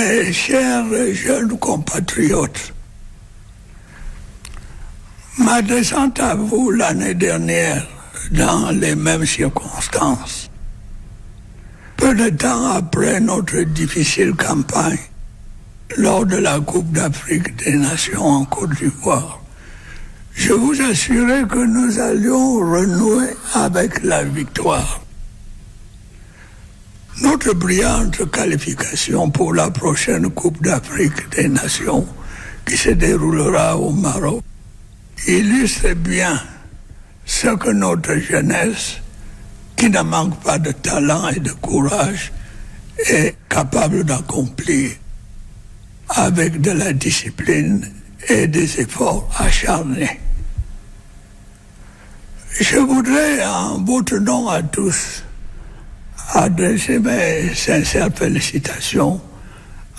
Mes chers jeunes compatriotes, m'adressant à vous l'année dernière dans les mêmes circonstances, peu de temps après notre difficile campagne, lors de la Coupe d'Afrique des Nations en Côte d'Ivoire, je vous assurais que nous allions renouer avec la victoire. Notre brillante qualification pour la prochaine Coupe d'Afrique des Nations qui se déroulera au Maroc illustre bien ce que notre jeunesse, qui ne manque pas de talent et de courage, est capable d'accomplir avec de la discipline et des efforts acharnés. Je voudrais, en votre nom à tous, adresser mes sincères félicitations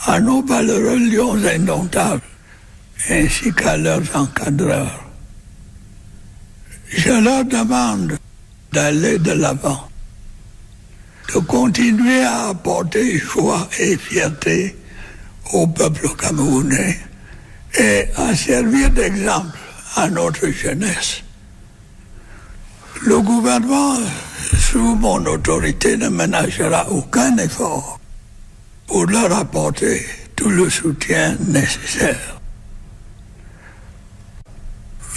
à nos valeureux lions indomptables ainsi qu'à leurs encadreurs. Je leur demande d'aller de l'avant, de continuer à apporter joie et fierté au peuple camerounais et à servir d'exemple à notre jeunesse. Le gouvernement, sous mon autorité, ne ménagera aucun effort pour leur apporter tout le soutien nécessaire.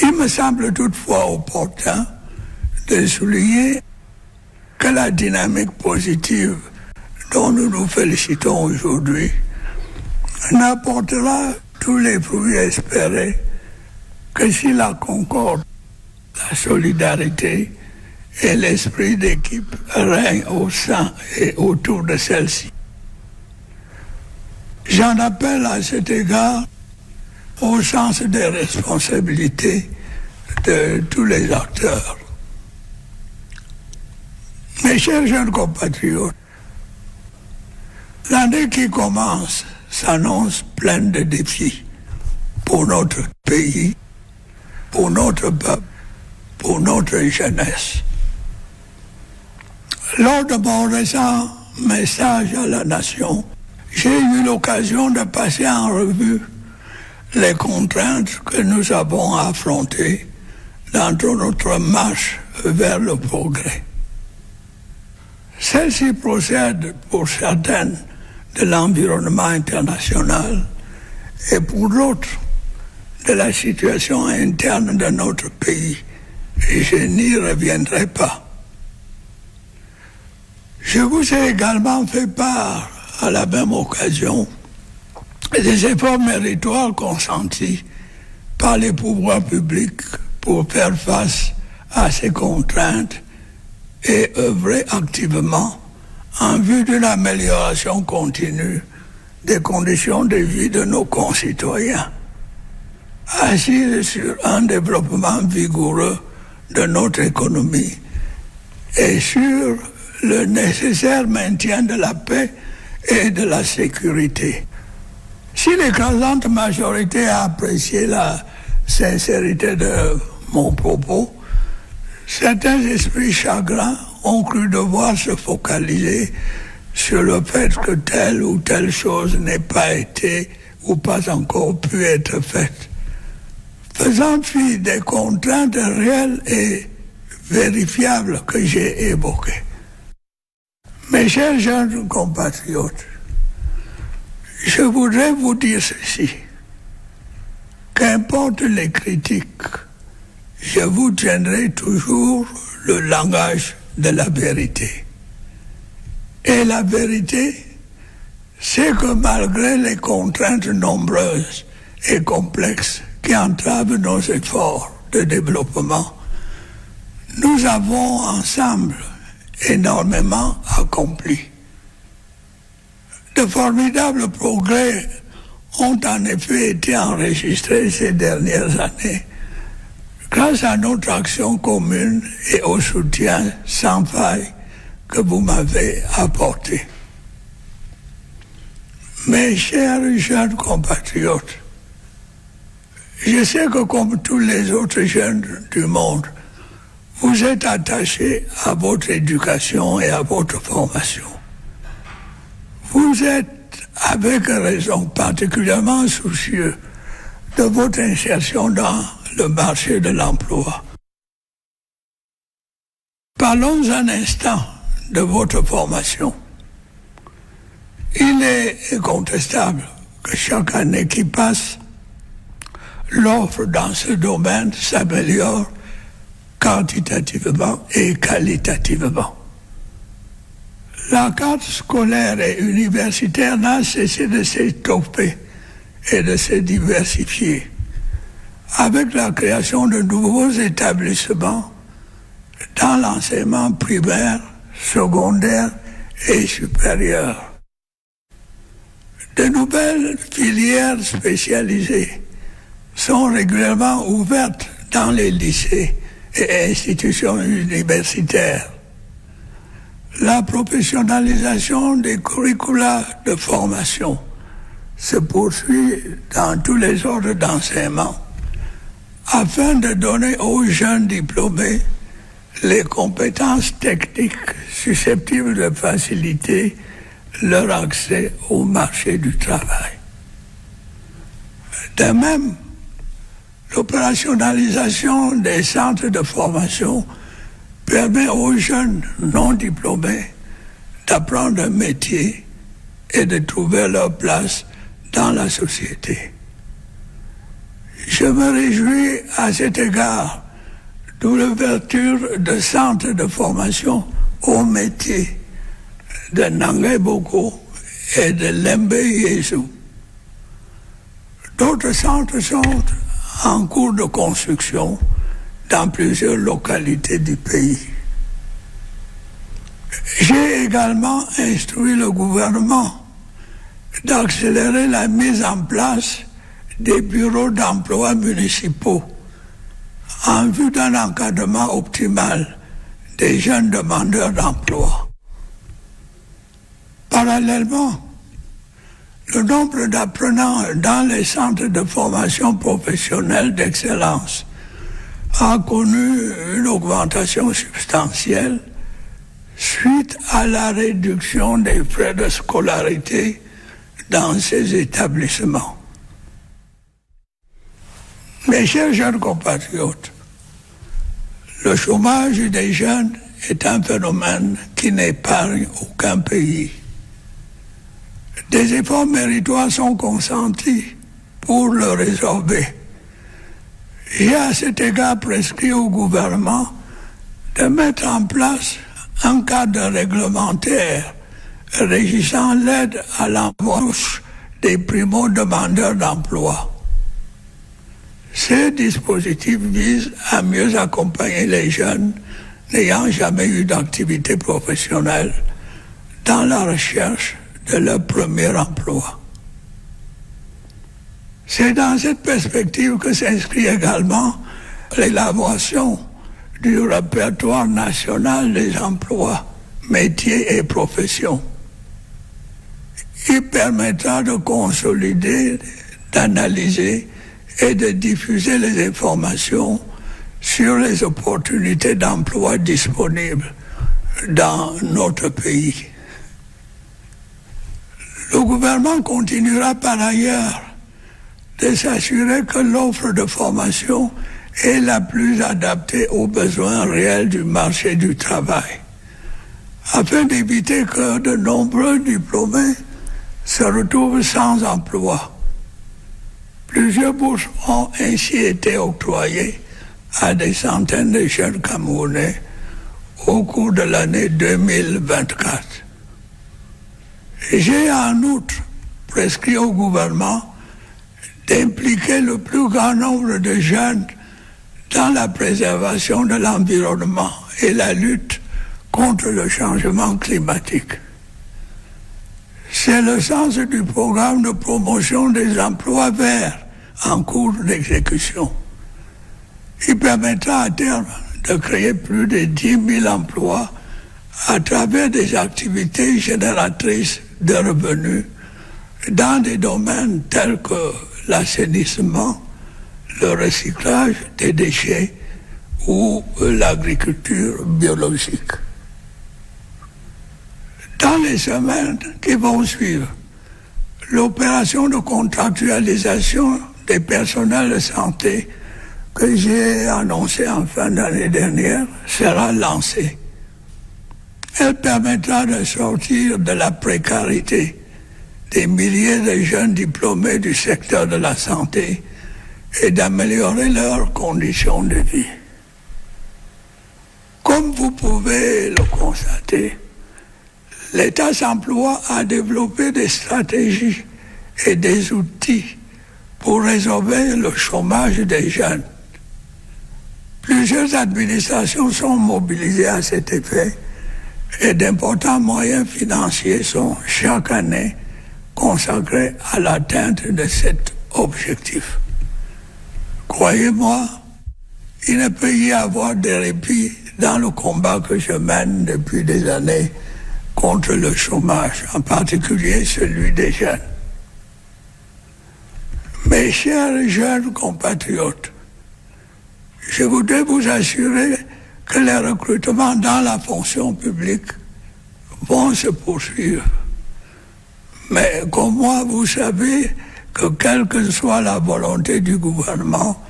Il me semble toutefois opportun de souligner que la dynamique positive dont nous nous félicitons aujourd'hui n'apportera tous les fruits espérés que si la concorde, la solidarité et l'esprit d'équipe règnent au sein et autour de celle-ci. J'en appelle à cet égard au sens des responsabilités de tous les acteurs. Mes chers jeunes compatriotes, l'année qui commence s'annonce pleine de défis pour notre pays, pour notre peuple, pour notre jeunesse. Lors de mon récent message à la nation, j'ai eu l'occasion de passer en revue les contraintes que nous avons affrontées dans notre marche vers le progrès. Celles-ci procèdent pour certaines de l'environnement international et pour d'autres de la situation interne de notre pays. Et je n'y reviendrai pas. Je vous ai également fait part, à la même occasion, des efforts méritoires consentis par les pouvoirs publics pour faire face à ces contraintes et œuvrer activement en vue d'une amélioration continue des conditions de vie de nos concitoyens, assise sur un développement vigoureux de notre économie et sur le nécessaire maintien de la paix et de la sécurité. Si l'écrasante majorité a apprécié la sincérité de mon propos, certains esprits chagrins ont cru devoir se focaliser sur le fait que telle ou telle chose n'ait pas été ou pas encore pu être faite, faisant fi des contraintes réelles et vérifiables que j'ai évoquées. Mes chers jeunes compatriotes, je voudrais vous dire ceci. Qu'importe les critiques, je vous tiendrai toujours le langage de la vérité. Et la vérité, c'est que malgré les contraintes nombreuses et complexes qui entravent nos efforts de développement, nous avons ensemble énormément accompli. De formidables progrès ont en effet été enregistrés ces dernières années grâce à notre action commune et au soutien sans faille que vous m'avez apporté. Mes chers jeunes compatriotes, je sais que comme tous les autres jeunes du monde, vous êtes attachés à votre éducation et à votre formation. Vous êtes avec raison, particulièrement soucieux de votre insertion dans le marché de l'emploi. Parlons un instant de votre formation. Il est incontestable que chaque année qui passe, l'offre dans ce domaine s'améliore quantitativement et qualitativement. La carte scolaire et universitaire n'a cessé de s'étoffer et de se diversifier, avec la création de nouveaux établissements dans l'enseignement primaire, secondaire et supérieur. De nouvelles filières spécialisées sont régulièrement ouvertes dans les lycées et institutions universitaires. La professionnalisation des curricula de formation se poursuit dans tous les ordres d'enseignement afin de donner aux jeunes diplômés les compétences techniques susceptibles de faciliter leur accès au marché du travail. De même, l'opérationnalisation des centres de formation permet aux jeunes non diplômés d'apprendre un métier et de trouver leur place dans la société. Je me réjouis à cet égard de l'ouverture de centres de formation au métier de Nangay Boko et de Lembe Yesu. D'autres centres sont en cours de construction dans plusieurs localités du pays. J'ai également instruit le gouvernement d'accélérer la mise en place des bureaux d'emploi municipaux en vue d'un encadrement optimal des jeunes demandeurs d'emploi. Parallèlement, le nombre d'apprenants dans les centres de formation professionnelle d'excellence a connu une augmentation substantielle suite à la réduction des frais de scolarité dans ces établissements. Mes chers jeunes compatriotes, le chômage des jeunes est un phénomène qui n'épargne aucun pays. Des efforts méritoires sont consentis pour le résorber. J'ai à cet égard prescrit au gouvernement de mettre en place un cadre réglementaire régissant l'aide à l'embauche des primo-demandeurs d'emploi. Ces dispositifs visent à mieux accompagner les jeunes n'ayant jamais eu d'activité professionnelle dans la recherche de leur premier emploi. C'est dans cette perspective que s'inscrit également l'élaboration du répertoire national des emplois, métiers et professions. Il permettra de consolider, d'analyser et de diffuser les informations sur les opportunités d'emploi disponibles dans notre pays. Le gouvernement continuera par ailleurs de s'assurer que l'offre de formation est la plus adaptée aux besoins réels du marché du travail, afin d'éviter que de nombreux diplômés se retrouvent sans emploi. Plusieurs bourses ont ainsi été octroyées à des centaines de jeunes Camerounais au cours de l'année 2024. J'ai en outre prescrit au gouvernement d'impliquer le plus grand nombre de jeunes dans la préservation de l'environnement et la lutte contre le changement climatique. C'est le sens du programme de promotion des emplois verts en cours d'exécution. Il permettra à terme de créer plus de 10 000 emplois à travers des activités génératrices de revenus dans des domaines tels que l'assainissement, le recyclage des déchets ou l'agriculture biologique. Dans les semaines qui vont suivre, l'opération de contractualisation des personnels de santé que j'ai annoncée en fin d'année dernière sera lancée. Elle permettra de sortir de la précarité des milliers de jeunes diplômés du secteur de la santé et d'améliorer leurs conditions de vie. Comme vous pouvez le constater, l'État s'emploie à développer des stratégies et des outils pour résorber le chômage des jeunes. Plusieurs administrations sont mobilisées à cet effet et d'importants moyens financiers sont chaque année consacrés à l'atteinte de cet objectif. Croyez-moi, il ne peut y avoir de répit dans le combat que je mène depuis des années contre le chômage, en particulier celui des jeunes. Mes chers jeunes compatriotes, je voudrais vous assurer que les recrutements dans la fonction publique vont se poursuivre. Mais comme moi, vous savez que quelle que soit la volonté du gouvernement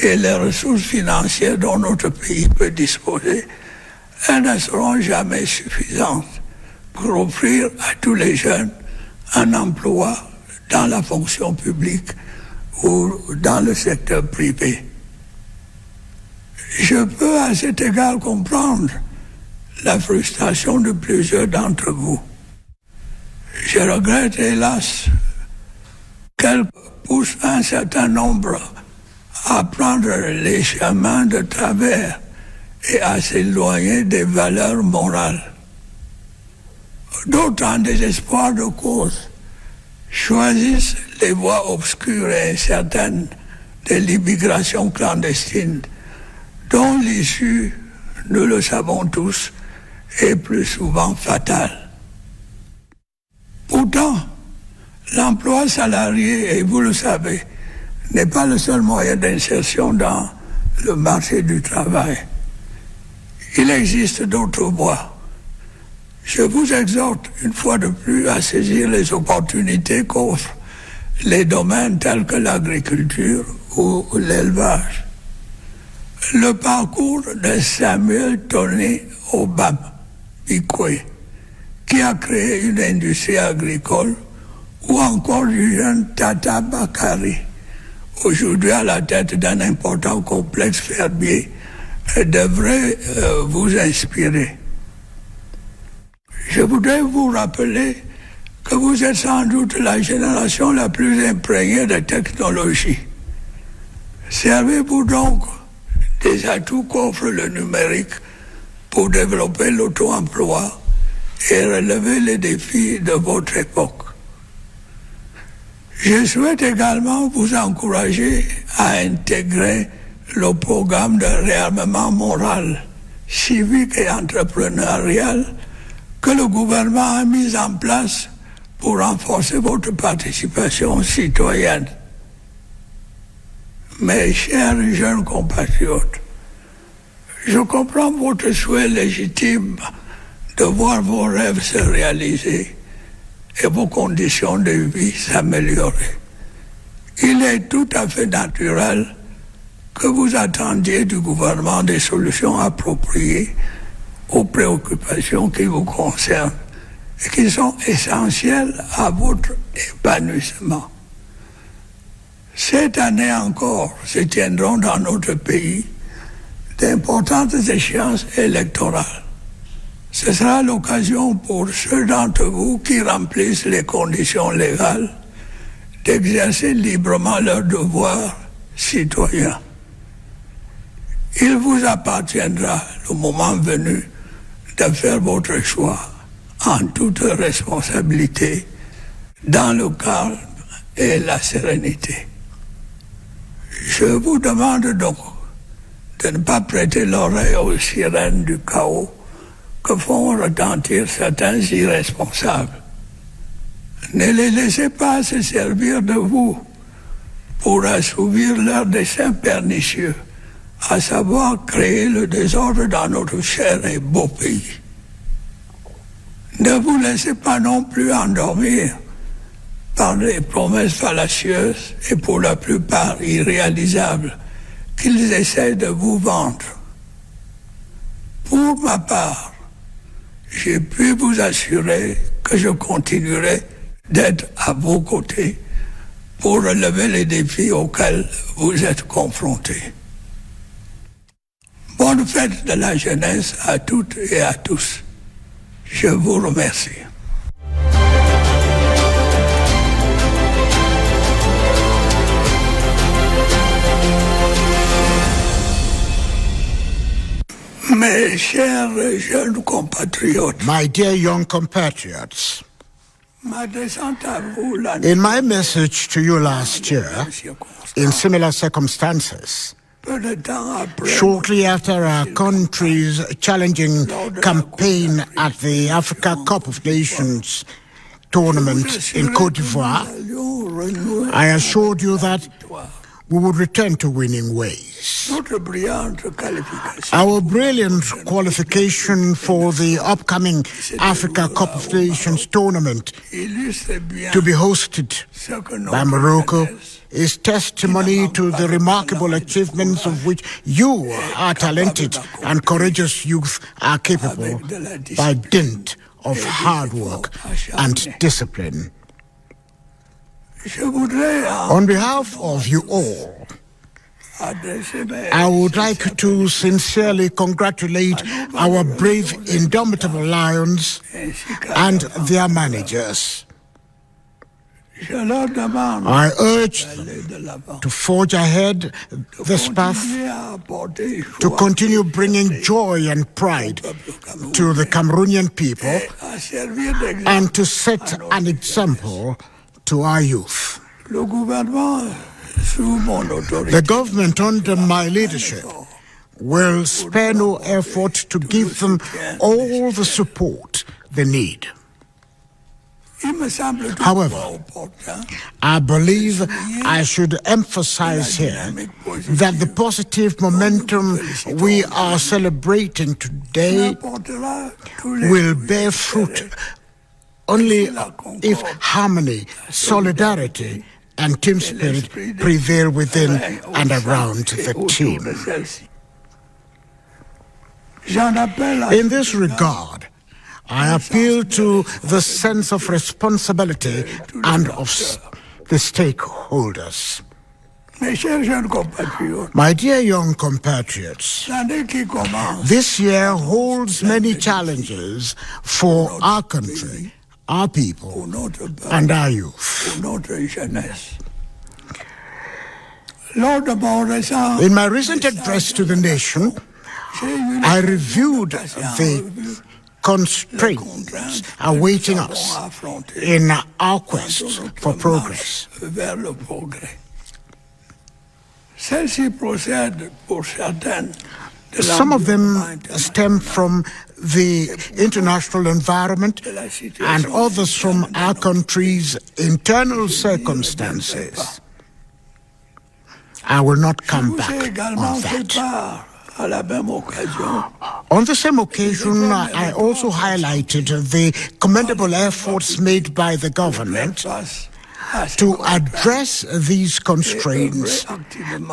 et les ressources financières dont notre pays peut disposer, elles ne seront jamais suffisantes pour offrir à tous les jeunes un emploi dans la fonction publique ou dans le secteur privé. Je peux à cet égard comprendre la frustration de plusieurs d'entre vous. Je regrette, hélas, qu'elle pousse un certain nombre à prendre les chemins de travers et à s'éloigner des valeurs morales. D'autres, en désespoir de cause, choisissent les voies obscures et incertaines de l'immigration clandestine, dont l'issue, nous le savons tous, est plus souvent fatale. Pourtant, l'emploi salarié, et vous le savez, n'est pas le seul moyen d'insertion dans le marché du travail. Il existe d'autres voies. Je vous exhorte une fois de plus à saisir les opportunités qu'offrent les domaines tels que l'agriculture ou l'élevage. Le parcours de Samuel Tony Obam Bikwe, qui a créé une industrie agricole, ou encore du jeune Tata Bakari, aujourd'hui à la tête d'un important complexe fermier, devrait vous inspirer. Je voudrais vous rappeler que vous êtes sans doute la génération la plus imprégnée de technologie. Servez-vous donc des atouts qu'offre le numérique pour développer l'auto-emploi et relever les défis de votre époque. Je souhaite également vous encourager à intégrer le programme de réarmement moral, civique et entrepreneurial que le gouvernement a mis en place pour renforcer votre participation citoyenne. Mes chers jeunes compatriotes, je comprends votre souhait légitime de voir vos rêves se réaliser et vos conditions de vie s'améliorer. Il est tout à fait naturel que vous attendiez du gouvernement des solutions appropriées aux préoccupations qui vous concernent et qui sont essentielles à votre épanouissement. Cette année encore se tiendront dans notre pays d'importantes échéances électorales. Ce sera l'occasion pour ceux d'entre vous qui remplissent les conditions légales d'exercer librement leurs devoirs citoyens. Il vous appartiendra, le moment venu, de faire votre choix en toute responsabilité, dans le calme et la sérénité. Je vous demande donc de ne pas prêter l'oreille aux sirènes du chaos que font retentir certains irresponsables. Ne les laissez pas se servir de vous pour assouvir leur dessein pernicieux, à savoir créer le désordre dans notre cher et beau pays. Ne vous laissez pas non plus endormir par des promesses fallacieuses et pour la plupart irréalisables qu'ils essaient de vous vendre. Pour ma part, j'ai pu vous assurer que je continuerai d'être à vos côtés pour relever les défis auxquels vous êtes confrontés. Bonne fête de la jeunesse à toutes et à tous. Je vous remercie. Mes chers jeunes compatriotes, my dear young compatriots, in my message to you last year, in similar circumstances, shortly after our country's challenging campaign at the Africa Cup of Nations tournament in Côte d'Ivoire, I assured you that we would return to winning ways. Our brilliant qualification for the upcoming Africa Cup of Nations tournament to be hosted by Morocco is testimony to the remarkable achievements of which you, our talented and courageous youth, are capable by dint of hard work and discipline. On behalf of you all, I would like to sincerely congratulate our brave, indomitable lions and their managers. I urge them to forge ahead this path, to continue bringing joy and pride to the Cameroonian people, and to set an example to our youth. The government under my leadership will spare no effort to give them all the support they need. However, I believe I should emphasize here that the positive momentum we are celebrating today will bear fruit only if harmony, solidarity, and team spirit prevail within and around the team. In this regard, I appeal to the sense of responsibility and of the stakeholders. My dear young compatriots, this year holds many challenges for our country, our people, and our youth. In my recent address to the nation, I reviewed the constraints awaiting us in our quest for progress. Some of them stem from the international environment and others from our country's internal circumstances. I will not come back on that. On the same occasion, I also highlighted the commendable efforts made by the government to address these constraints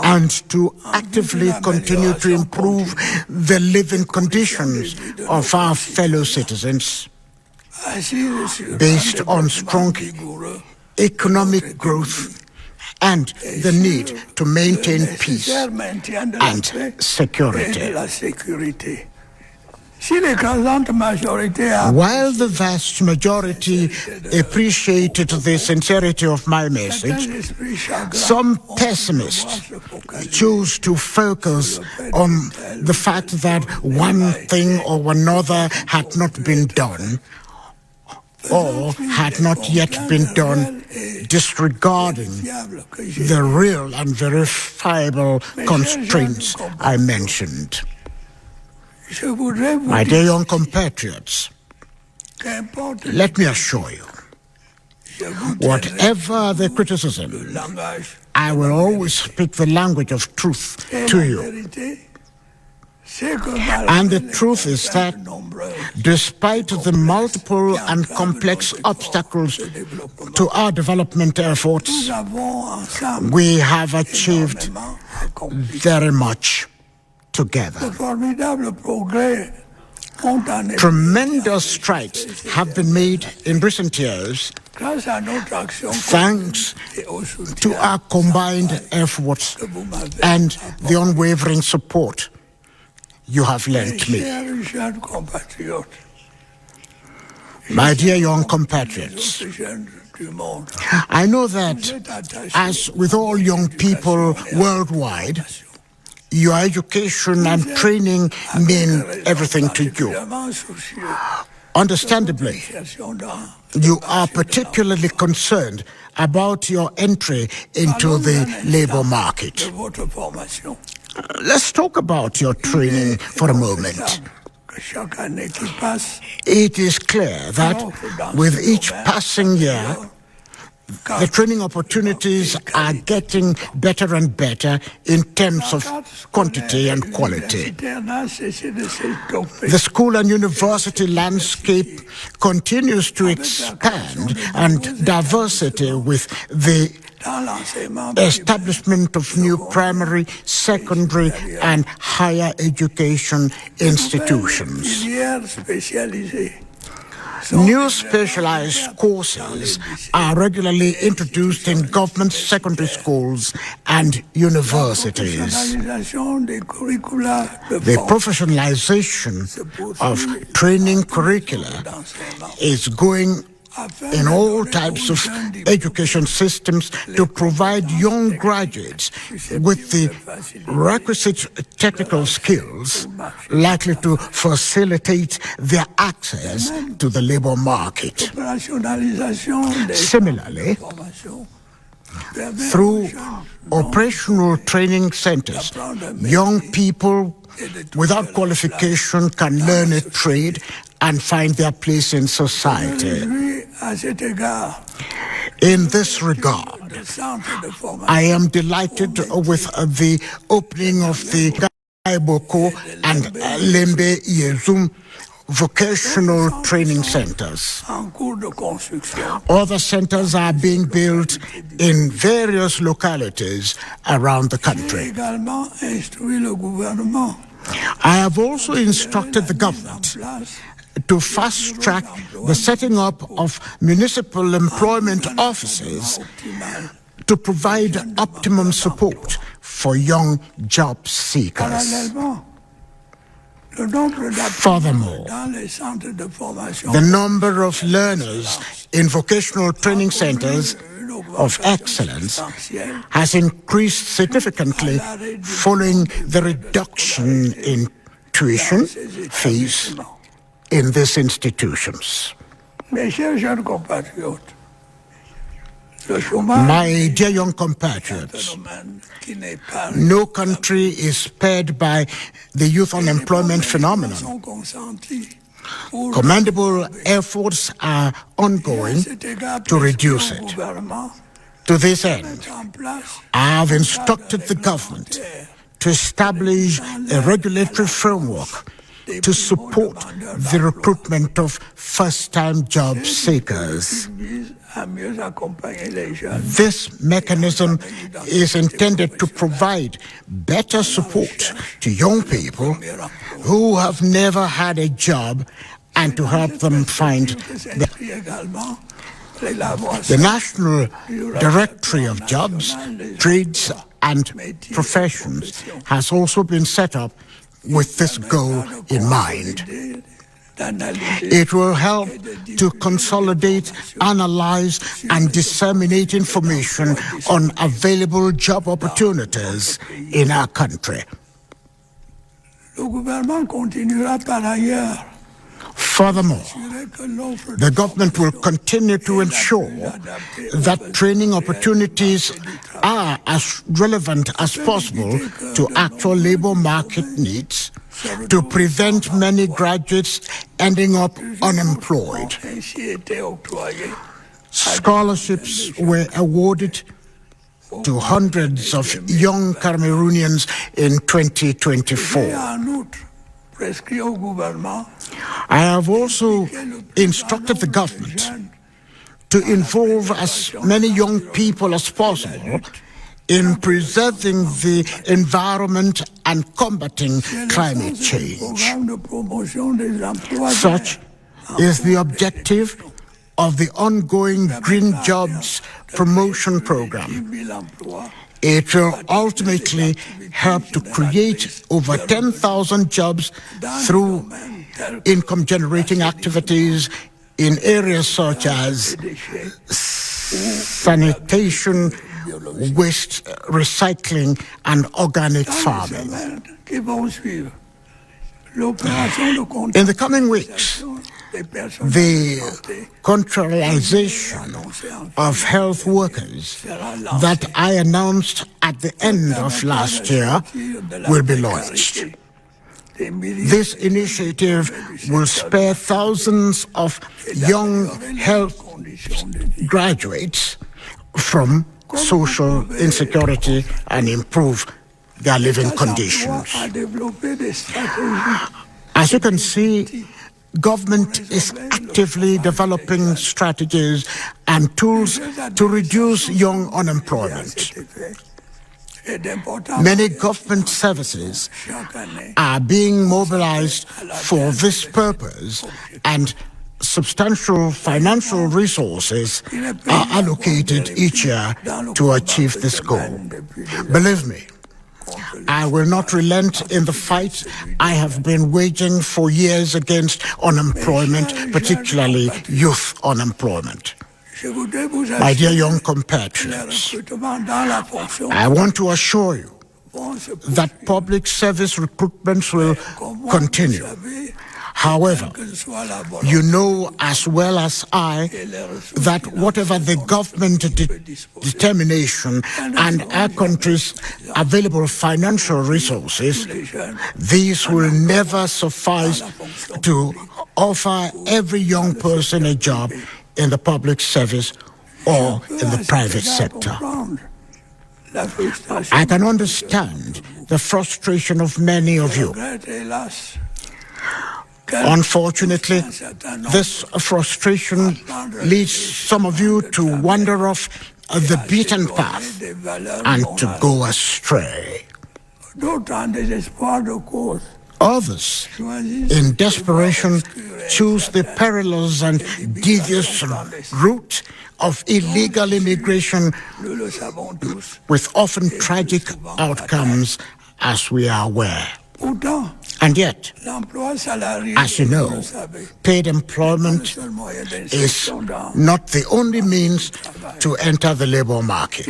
and to actively continue to improve the living conditions of our fellow citizens based on strong economic growth and the need to maintain peace and security. While the vast majority appreciated the sincerity of my message, some pessimists choose to focus on the fact that one thing or another had not been done or had not yet been done, disregarding the real and verifiable constraints I mentioned. My dear young compatriots, let me assure you, whatever the criticism, I will always speak the language of truth to you. And the truth is that despite the multiple and complex obstacles to our development efforts, we have achieved very much together. Tremendous strides have been made in recent years thanks to our combined efforts and the unwavering support you have lent me. My dear young compatriots, I know that, as with all young people worldwide, your education and training mean everything to you. Understandably, you are particularly concerned about your entry into the labor market. Let's talk about your training for a moment. It is clear that with each passing year, the training opportunities are getting better and better in terms of quantity and quality. The school and university landscape continues to expand, and diversity with the establishment of new primary, secondary, and higher education institutions. New specialized courses are regularly introduced in government secondary schools and universities. The professionalization of training curricula is going in all types of education systems to provide young graduates with the requisite technical skills likely to facilitate their access to the labor market. Similarly, through operational training centers, young people without qualification can learn a trade and find their place in society. In this regard, I am delighted with the opening of the Gaiboko and Lembe Yezum vocational training centers. Other centers are being built in various localities around the country. I have also instructed the government to fast-track the setting up of municipal employment offices to provide optimum support for young job seekers. Furthermore, the number of learners in vocational training centers of excellence has increased significantly following the reduction in tuition fees in these institutions. My dear young compatriots, no country is spared by the youth unemployment phenomenon. Commendable efforts are ongoing to reduce it. To this end, I have instructed the government to establish a regulatory framework to support the recruitment of first-time job seekers. This mechanism is intended to provide better support to young people who have never had a job and to help them find the National Directory of Jobs, Trades and Professions has also been set up with this goal in mind. It will help to consolidate, analyze, and disseminate information on available job opportunities in our country. Furthermore, the government will continue to ensure that training opportunities are as relevant as possible to actual labor market needs to prevent many graduates ending up unemployed. Scholarships were awarded to hundreds of young Cameroonians in 2024. I have also instructed the government to involve as many young people as possible in preserving the environment and combating climate change. Such is the objective of the ongoing Green Jobs Promotion Program. It will ultimately help to create over 10,000 jobs through income-generating activities in areas such as sanitation, waste recycling, and organic farming. In the coming weeks, the contractualization of health workers that I announced at the end of last year will be launched. This initiative will spare thousands of young health graduates from social insecurity and improve their living conditions. As you can see, government is actively developing strategies and tools to reduce young unemployment. Many government services are being mobilized for this purpose, and substantial financial resources are allocated each year to achieve this goal. Believe me, I will not relent in the fight I have been waging for years against unemployment, particularly youth unemployment. My dear young compatriots, I want to assure you that public service recruitments will continue. However, you know as well as I that whatever the government determination and our country's available financial resources, these will never suffice to offer every young person a job in the public service or in the private sector. I can understand the frustration of many of you. Unfortunately, this frustration leads some of you to wander off the beaten path and to go astray. Others, in desperation, choose the perilous and devious route of illegal immigration with often tragic outcomes, as we are aware. And yet, as you know, paid employment is not the only means to enter the labor market.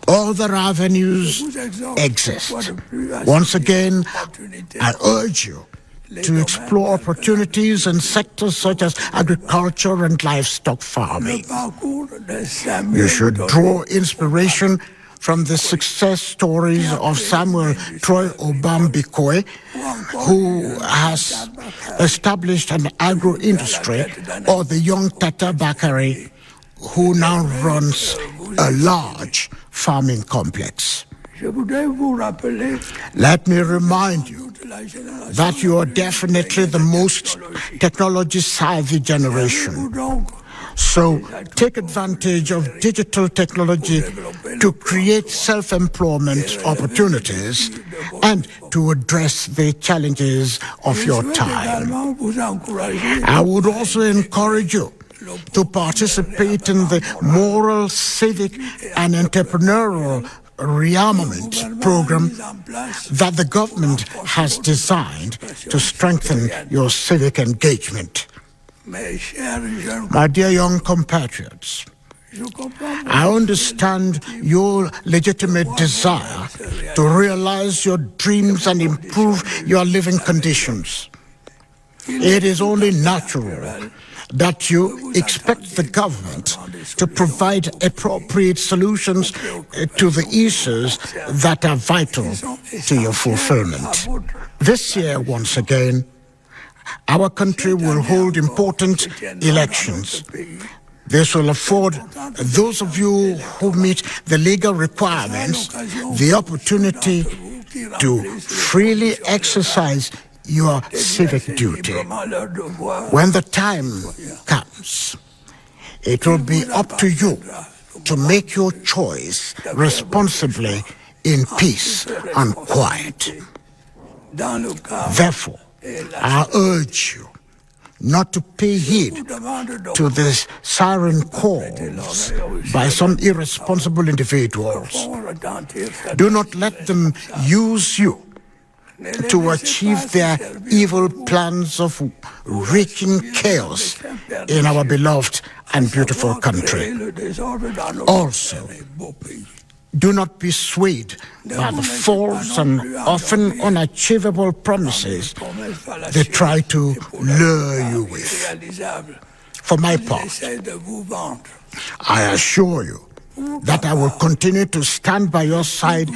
Other avenues exist. Once again, I urge you to explore opportunities in sectors such as agriculture and livestock farming. You should draw inspiration from the success stories of Samuel Troy Obambikwe, who has established an agro-industry, or the young Tata Bakari, who now runs a large farming complex. Let me remind you that you are definitely the most technology-savvy generation. So take advantage of digital technology to create self-employment opportunities and to address the challenges of your time. I would also encourage you to participate in the moral, civic, and entrepreneurial rearmament program that the government has designed to strengthen your civic engagement. My dear young compatriots, I understand your legitimate desire to realize your dreams and improve your living conditions. It is only natural that you expect the government to provide appropriate solutions to the issues that are vital to your fulfillment. This year, once again, our country will hold important elections. This will afford those of you who meet the legal requirements the opportunity to freely exercise your civic duty. When the time comes, it will be up to you to make your choice responsibly in peace and quiet. Therefore, I urge you not to pay heed to the siren calls by some irresponsible individuals. Do not let them use you to achieve their evil plans of wreaking chaos in our beloved and beautiful country. Also, do not be swayed by the false and often unachievable promises they try to lure you with. For my part, I assure you that I will continue to stand by your side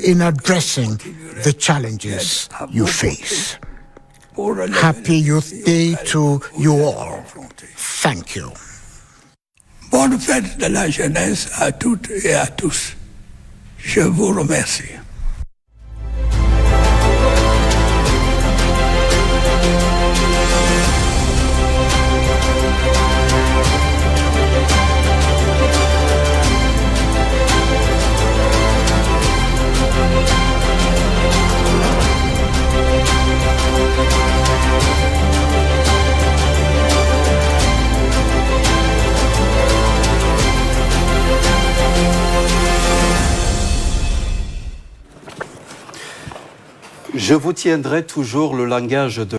in addressing the challenges you face. Happy Youth Day to you all. Thank you. Bonne fête de la jeunesse à toutes et à tous. Je vous remercie. Je vous tiendrai toujours le langage de